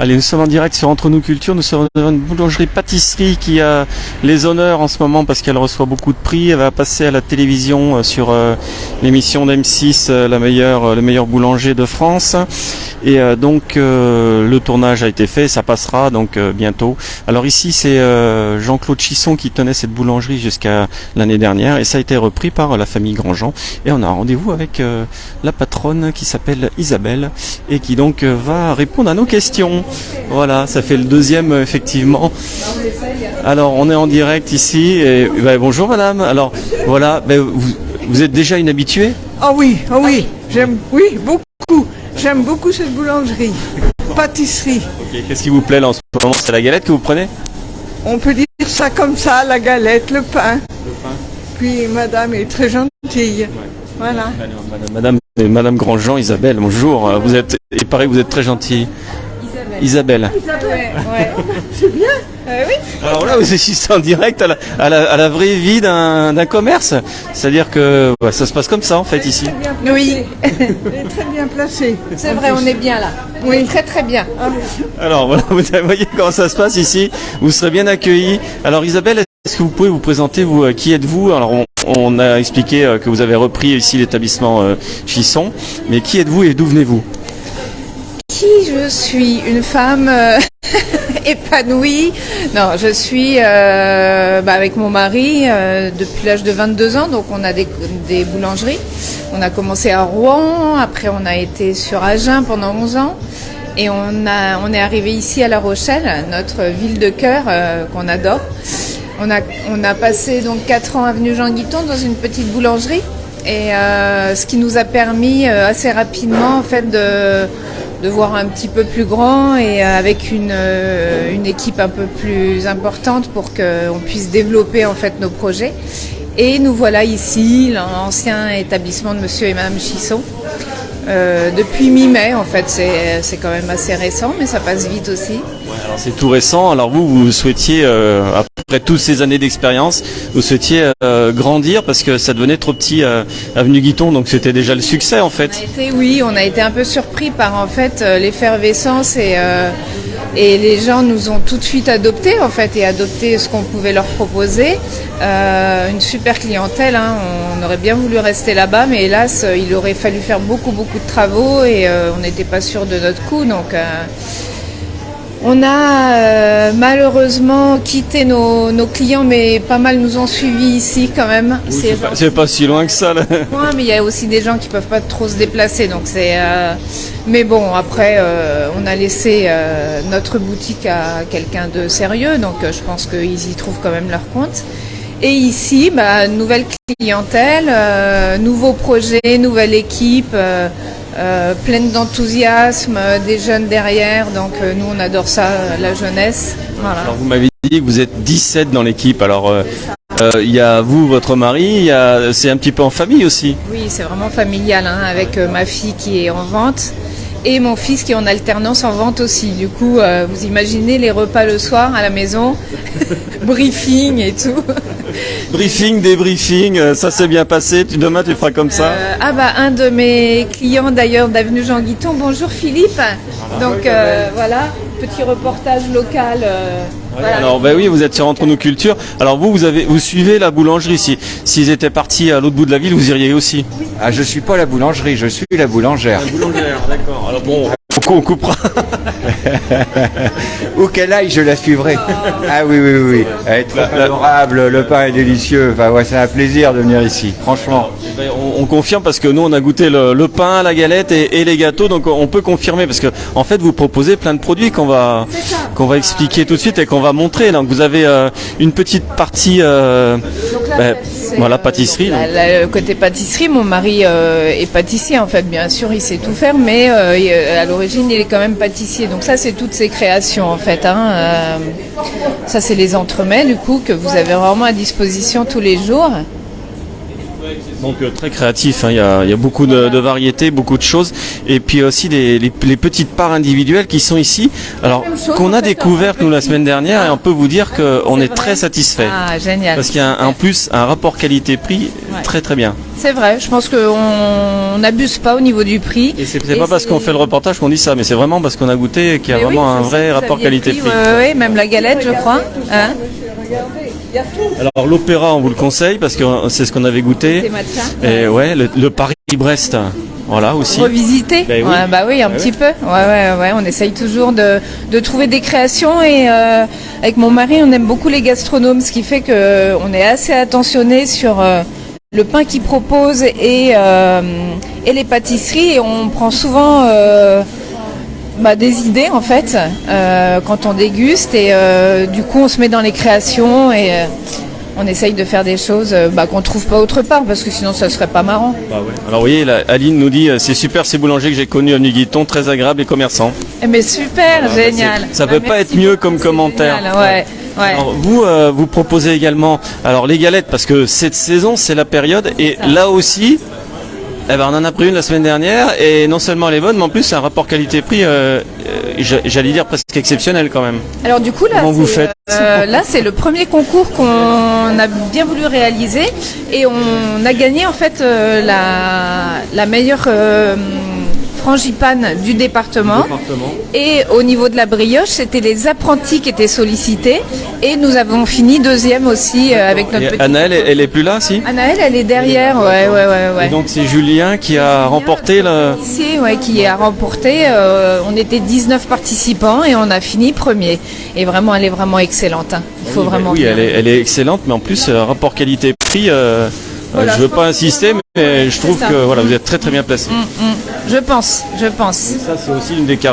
Allez, nous sommes en direct sur Entre nous Culture. Nous sommes dans une boulangerie-pâtisserie qui a les honneurs en ce moment parce qu'elle reçoit beaucoup de prix. Elle va passer à la télévision sur l'émission d'M6, le meilleur boulanger de France. Et donc le tournage a été fait, ça passera donc bientôt. Alors ici c'est Jean-Claude Chisson qui tenait cette boulangerie jusqu'à l'année dernière et ça a été repris par la famille Grandjean. Et on a rendez-vous avec la patronne qui s'appelle Isabelle et qui donc va répondre à nos questions. Voilà, ça fait le deuxième effectivement. Alors on est en direct ici. Et, bonjour madame. Alors voilà, vous êtes déjà une habituée ? Ah oui, j'aime, beaucoup. J'aime beaucoup cette boulangerie, pâtisserie. Okay. Qu'est-ce qui vous plaît là en ce moment ? C'est la galette que vous prenez ? On peut dire ça comme ça, la galette, le pain. Puis madame est très gentille. Ouais. Voilà. Madame Grandjean, Isabelle, bonjour. Il paraît que vous êtes très gentille. Isabelle. Ouais. C'est bien. Oui. Alors là, vous assistez en direct à la vraie vie d'un commerce. C'est-à-dire que ça se passe comme ça en fait ici. Oui. Elle est très bien placée. C'est vrai, on est bien là. Oui, très bien. Alors voilà, vous voyez comment ça se passe ici. Vous serez bien accueillis. Alors Isabelle, est-ce que vous pouvez vous présenter, vous, qui êtes-vous ? Alors on a expliqué que vous avez repris ici l'établissement Chisson, mais qui êtes-vous et d'où venez-vous ? Qui je suis ? Une femme épanouie. Non, je suis avec mon mari depuis l'âge de 22 ans, donc on a des boulangeries. On a commencé à Rouen, après on a été sur Agen pendant 11 ans. Et on est arrivé ici à La Rochelle, notre ville de cœur qu'on adore. On a passé donc 4 ans avenue Jean Guiton dans une petite boulangerie. Et ce qui nous a permis assez rapidement en fait de voir un petit peu plus grand et avec une équipe un peu plus importante pour qu'on puisse développer en fait nos projets. Et nous voilà ici, l'ancien établissement de monsieur et madame Chisson. Depuis mi-mai en fait, c'est quand même assez récent, mais ça passe vite aussi. Ouais, alors c'est tout récent. Alors vous souhaitiez, après toutes ces années d'expérience, vous souhaitiez grandir parce que ça devenait trop petit avenue Guiton, donc c'était déjà le succès en fait. On a été un peu surpris par en fait l'effervescence et les gens nous ont tout de suite adoptés en fait et adopté ce qu'on pouvait leur proposer. Une super clientèle, hein. On aurait bien voulu rester là-bas, mais hélas, il aurait fallu faire beaucoup de travaux et on n'était pas sûr de notre coup. Donc, on a malheureusement quitté nos clients, mais pas mal nous ont suivis ici quand même. Oui, c'est pas si loin que ça là. Ouais, mais il y a aussi des gens qui peuvent pas trop se déplacer, donc c'est. Mais bon, après, on a laissé notre boutique à quelqu'un de sérieux, donc je pense qu'ils y trouvent quand même leur compte. Et ici, nouvelle clientèle, nouveaux projets, nouvelle équipe, pleine d'enthousiasme, des jeunes derrière. Donc nous, on adore ça, la jeunesse. Voilà. Alors vous m'avez dit que vous êtes 17 dans l'équipe. Alors il y a vous, votre mari, c'est un petit peu en famille aussi. Oui, c'est vraiment familial, hein, avec ma fille qui est en vente. Et mon fils qui est en alternance en vente aussi. Du coup, vous imaginez les repas le soir à la maison, briefing et tout. Briefing, débriefing, ça s'est bien passé. Demain, tu feras comme ça. Un de mes clients d'ailleurs d'avenue Jean Guiton. Bonjour Philippe. Donc voilà, petit reportage local. Voilà. Alors oui, vous êtes sur Entre nous Culture. Alors vous suivez la boulangerie. S'ils étaient partis à l'autre bout de la ville, vous iriez aussi. Oui. Ah, je suis pas la boulangerie, je suis la boulangère. La boulangère, d'accord. Alors bon, on coupera. Où qu'elle aille, je la suivrai. Ah oui. Elle est très adorable, le pain est délicieux. Enfin, ouais, c'est un plaisir de venir ici, franchement. On confirme parce que nous, on a goûté le pain, la galette et les gâteaux, donc on peut confirmer parce que en fait, vous proposez plein de produits qu'on va expliquer tout de suite et qu'on va montrer. Donc vous avez une petite partie, pâtisserie. Le côté pâtisserie, mon mari est pâtissier en fait, bien sûr, il sait tout faire, mais à l'origine, il est quand même pâtissier. Donc ça, c'est toutes ses créations en fait. Hein. Ça, c'est les entremets du coup que vous avez vraiment à disposition tous les jours. Donc très créatif, hein. Il y a beaucoup de variétés, beaucoup de choses, et puis aussi les petites parts individuelles qui sont ici. Alors qu'on a découvertes nous la semaine dernière, et on peut vous dire qu'on est très satisfait. Ah, génial. Parce qu'il y a en plus un rapport qualité-prix très très bien. C'est vrai, je pense qu'on n'abuse pas au niveau du prix. Et c'est pas parce qu'on fait le reportage qu'on dit ça, mais c'est vraiment parce qu'on a goûté qu'il y a vraiment un vrai rapport qualité-prix. Oui, même la galette, je crois. Hein, alors l'opéra, on vous le conseille parce que c'est ce qu'on avait goûté. c'est matcha. Et ouais, le Paris-Brest, voilà aussi. Revisiter. Ben oui. Ouais, bah oui, un petit peu. Ouais. On essaye toujours de trouver des créations et avec mon mari, on aime beaucoup les gastronomes, ce qui fait que on est assez attentionné sur le pain qu'ils proposent et les pâtisseries, et on prend souvent des idées en fait quand on déguste, et du coup on se met dans les créations et on essaye de faire des choses qu'on trouve pas autre part, parce que sinon ça serait pas marrant. Bah ouais. Alors vous voyez, Aline nous dit c'est super ces boulangers que j'ai connus à Nuguiton, très agréables et commerçants. Mais super, génial. Ça peut pas être mieux comme commentaire. Génial, ouais. Alors, vous proposez également les galettes, parce que cette saison c'est la période, et là aussi on en a pris une la semaine dernière, et non seulement elle est bonne, mais en plus c'est un rapport qualité-prix j'allais dire presque exceptionnel quand même. Alors du coup là, comment vous faites là c'est le premier concours qu'on a bien voulu réaliser, et on a gagné en fait la meilleure frangipane du département. Et au niveau de la brioche, c'était les apprentis qui étaient sollicités, et nous avons fini deuxième aussi avec notre petite... Anaëlle, elle est plus là, si Anaëlle, elle est derrière, ouais. Et donc c'est Julien qui a remporté le... Ici, qui a remporté, on était 19 participants et on a fini premier. Et vraiment, elle est vraiment excellente, hein. Il faut vraiment... Oui, elle est excellente, mais en plus, rapport qualité-prix, je veux pas insister, mais je trouve que vous êtes très très bien placé. Je pense. Et ça, c'est aussi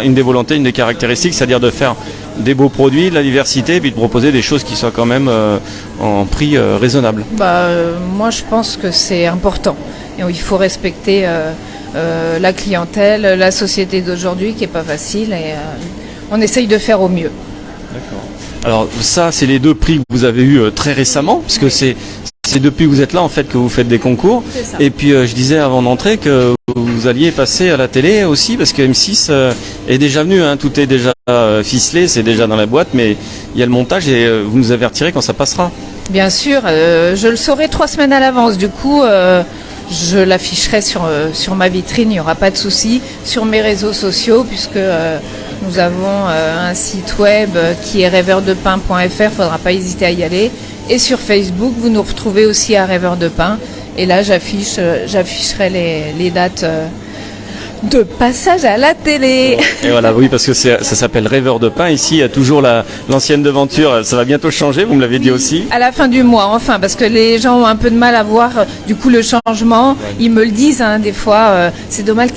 une des volontés, une des caractéristiques, c'est-à-dire de faire des beaux produits, de la diversité, et puis de proposer des choses qui soient quand même en prix raisonnable. Moi, je pense que c'est important. Et il faut respecter la clientèle, la société d'aujourd'hui, qui est pas facile, et on essaye de faire au mieux. D'accord. Alors ça, c'est les deux prix que vous avez eus très récemment, parce que c'est depuis que vous êtes là en fait que vous faites des concours. Et puis je disais avant d'entrer que vous alliez passer à la télé aussi, parce que M6 est déjà venu, hein, tout est déjà ficelé, c'est déjà dans la boîte, mais il y a le montage, et vous nous avertirez quand ça passera. Bien sûr, je le saurai 3 semaines à l'avance, du coup je l'afficherai sur ma vitrine, il n'y aura pas de souci, sur mes réseaux sociaux, puisque nous avons un site web qui est rêveurdepain.fr, il ne faudra pas hésiter à y aller. Et sur Facebook, vous nous retrouvez aussi à Rêveur de Pain. Et là, j'afficherai les dates de passage à la télé. Et voilà, oui, parce que ça s'appelle Rêveur de Pain. Ici, il y a toujours l'ancienne devanture. Ça va bientôt changer, vous me l'avez dit aussi. À la fin du mois, enfin, parce que les gens ont un peu de mal à voir du coup le changement. Ils me le disent, hein, des fois. C'est dommage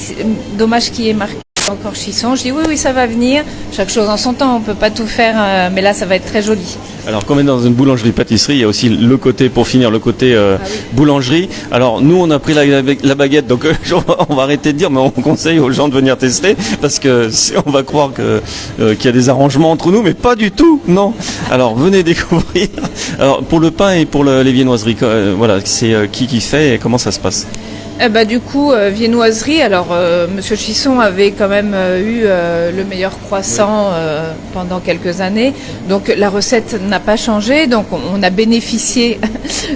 qu'il y ait marqué encore Chisson. Je dis oui, ça va venir. Chaque chose en son temps, on peut pas tout faire, mais là, ça va être très joli. Alors, comme on est dans une boulangerie-pâtisserie, il y a aussi le côté, pour finir, le côté boulangerie. Alors, nous, on a pris la baguette, donc on va arrêter de dire, mais on conseille aux gens de venir tester, parce que on va croire qu'il y a des arrangements entre nous, mais pas du tout, non. Alors, venez découvrir. Alors, pour le pain et pour les viennoiseries, c'est qui fait et comment ça se passe? Du coup, viennoiserie, alors Monsieur Chisson avait quand même eu le meilleur croissant pendant quelques années, donc la recette n'a pas changé, donc on a bénéficié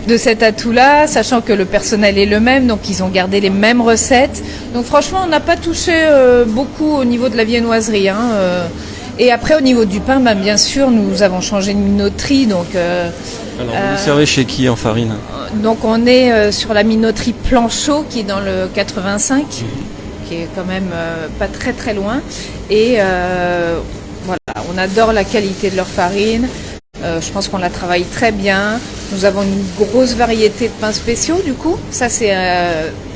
de cet atout-là, sachant que le personnel est le même, donc ils ont gardé les mêmes recettes. Donc franchement, on n'a pas touché beaucoup au niveau de la viennoiserie, hein, et après au niveau du pain, bien sûr, nous avons changé de minoterie, donc... Alors, vous servez chez qui en farine? Donc on est sur la minoterie Planchot qui est dans le 85, qui est quand même pas très très loin. Et on adore la qualité de leur farine. Je pense qu'on la travaille très bien. Nous avons une grosse variété de pains spéciaux du coup. Ça c'est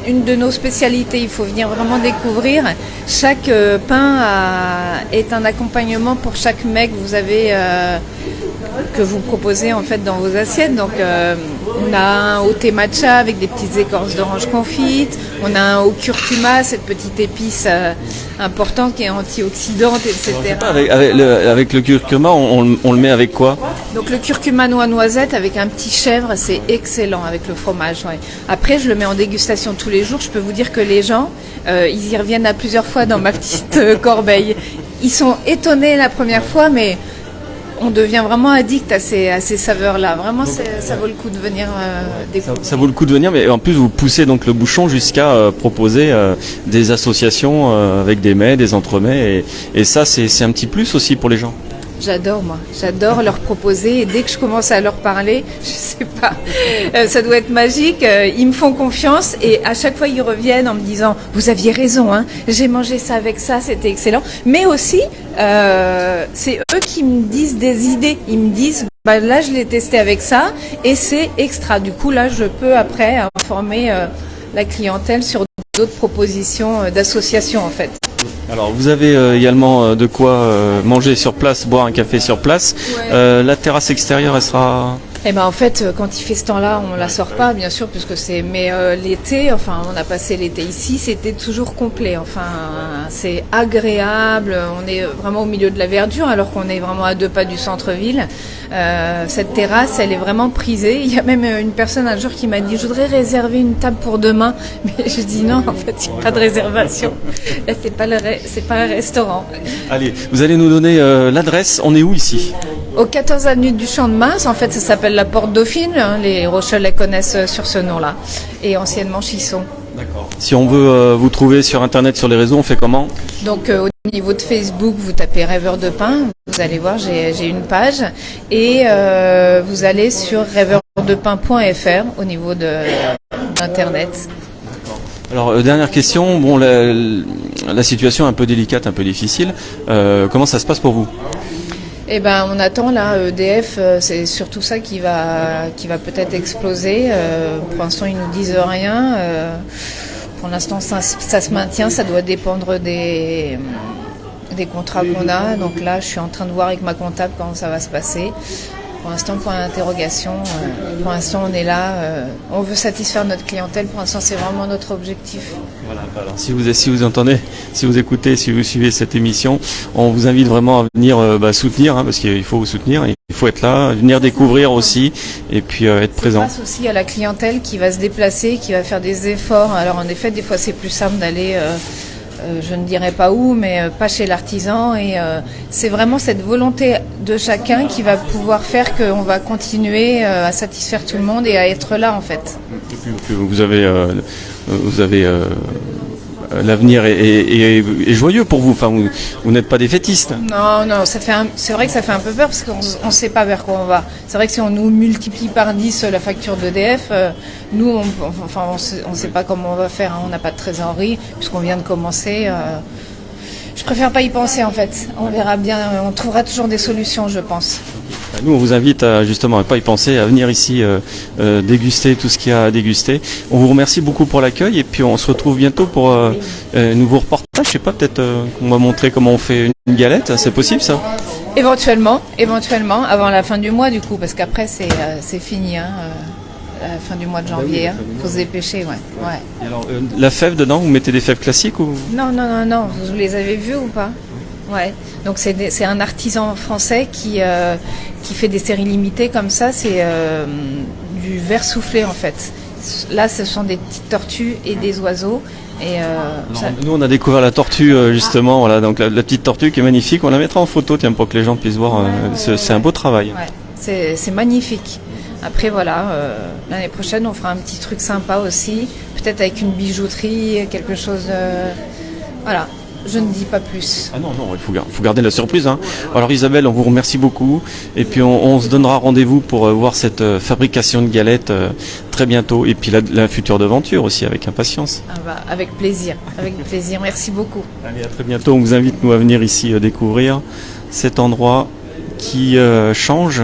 une de nos spécialités. Il faut venir vraiment découvrir. Chaque pain est un accompagnement pour chaque mets que vous avez... que vous proposez en fait dans vos assiettes. Donc on a un au thé matcha avec des petites écorces d'orange confite, on a un au curcuma, cette petite épice importante qui est antioxydante, etc. Avec le curcuma, on le met avec quoi? Donc le curcuma noix noisette avec un petit chèvre, c'est excellent avec le fromage. Ouais. Après, je le mets en dégustation tous les jours. Je peux vous dire que les gens, ils y reviennent à plusieurs fois dans ma petite corbeille. Ils sont étonnés la première fois, mais on devient vraiment addict à ces saveurs-là. Vraiment, ça vaut le coup de venir découvrir. Ça vaut le coup de venir, mais en plus vous poussez donc le bouchon jusqu'à proposer des associations avec des mets, des entremets, et ça c'est un petit plus aussi pour les gens. J'adore, moi. J'adore leur proposer, et dès que je commence à leur parler, je sais pas, ça doit être magique. Ils me font confiance et à chaque fois ils reviennent en me disant « Vous aviez raison, hein, j'ai mangé ça avec ça, c'était excellent. » Mais aussi, c'est eux qui me disent des idées. Ils me disent « Bah là, je l'ai testé avec ça et c'est extra. » Du coup, là, je peux après informer la clientèle sur d'autres propositions d'associations, en fait. Alors vous avez également de quoi manger sur place, boire un café sur place. Ouais. La terrasse extérieure, elle sera... Eh ben en fait, quand il fait ce temps-là, on la sort pas, bien sûr, puisque c'est. Mais l'été, enfin, on a passé l'été ici, c'était toujours complet. Enfin, c'est agréable. On est vraiment au milieu de la verdure, alors qu'on est vraiment à 2 pas du centre-ville. Cette terrasse, elle est vraiment prisée. Il y a même une personne un jour qui m'a dit, je voudrais réserver une table pour demain, mais je dis non, en fait, il n'y a pas de réservation. Là, c'est pas un restaurant. Allez, vous allez nous donner l'adresse. On est où ici ? Au 14 avenue du Champ de Mars, en fait, ça s'appelle la Porte Dauphine. Les Rochelais connaissent sur ce nom-là. Et anciennement Chisson. D'accord. Si on veut vous trouver sur Internet, sur les réseaux, on fait comment ? Donc, au niveau de Facebook, vous tapez Rêveur de pain. Vous allez voir, j'ai une page. Et vous allez sur rêveurdepain.fr au niveau de Internet. Alors, dernière question. Bon, la situation est un peu délicate, un peu difficile. Comment ça se passe pour vous ? Eh ben, on attend là, EDF, c'est surtout ça qui va peut-être exploser. Pour l'instant, ils nous disent rien. Pour l'instant, ça se maintient. Ça doit dépendre des contrats qu'on a. Donc là, je suis en train de voir avec ma comptable comment ça va se passer. Pour l'instant, point d'interrogation. Pour l'instant, on est là. On veut satisfaire notre clientèle. Pour l'instant, c'est vraiment notre objectif. Voilà, alors si vous entendez, si vous écoutez, si vous suivez cette émission, on vous invite vraiment à venir soutenir, hein, parce qu'il faut vous soutenir, il faut être là, venir découvrir aussi, et puis être présent. Grâce aussi à la clientèle qui va se déplacer, qui va faire des efforts. Alors en effet, des fois, c'est plus simple d'aller... je ne dirais pas où, mais pas chez l'artisan. Et c'est vraiment cette volonté de chacun qui va pouvoir faire qu'on va continuer à satisfaire tout le monde et à être là, en fait. Vous avez l'avenir est joyeux pour vous. Enfin, vous n'êtes pas défaitiste. Non, c'est vrai que ça fait un peu peur parce qu'on ne sait pas vers quoi on va. C'est vrai que si on nous multiplie par 10 la facture d'EDF, nous, on ne sait pas comment on va faire. Hein. On n'a pas de trésorerie puisqu'on vient de commencer. Je préfère pas y penser en fait. On verra bien. On trouvera toujours des solutions, je pense. Nous, on vous invite à justement à pas y penser, à venir ici déguster tout ce qu'il y a à déguster. On vous remercie beaucoup pour l'accueil et puis on se retrouve bientôt pour un nouveau reportage. Je sais pas, peut-être qu'on va montrer comment on fait une galette. C'est possible ça ? Éventuellement, avant la fin du mois du coup, parce qu'après c'est fini. Hein, la fin du mois de janvier, faut se dépêcher, ouais. Et alors, la fève dedans, vous mettez des fèves classiques ou ? Non, vous les avez vues ou pas ? Ouais. Donc c'est un artisan français qui fait des séries limitées comme ça, c'est du verre soufflé en fait. Là, ce sont des petites tortues et des oiseaux. Et nous, on a découvert la tortue justement, voilà, donc la petite tortue qui est magnifique. On la mettra en photo, tiens, pour que les gens puissent voir. C'est un beau travail. Ouais. C'est magnifique. Après voilà, l'année prochaine on fera un petit truc sympa aussi, peut-être avec une bijouterie, quelque chose de... Voilà, je ne dis pas plus. Ah non, il faut garder la surprise. Hein. Alors Isabelle, on vous remercie beaucoup et puis on se donnera rendez-vous pour voir cette fabrication de galettes très bientôt et puis la future devanture aussi avec impatience. Ah bah, avec plaisir, merci beaucoup. Allez, à très bientôt, on vous invite nous à venir ici découvrir cet endroit qui change,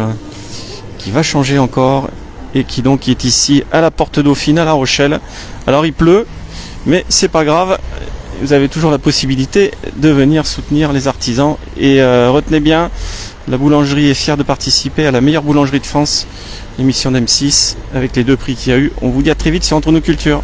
qui va changer encore et qui donc est ici à la Porte Dauphine à La Rochelle. Alors il pleut, mais c'est pas grave, vous avez toujours la possibilité de venir soutenir les artisans et retenez bien, la boulangerie est fière de participer à la meilleure boulangerie de France, l'émission d'M6 avec les 2 prix qu'il y a eu. On vous dit à très vite sur Entre nous Culture.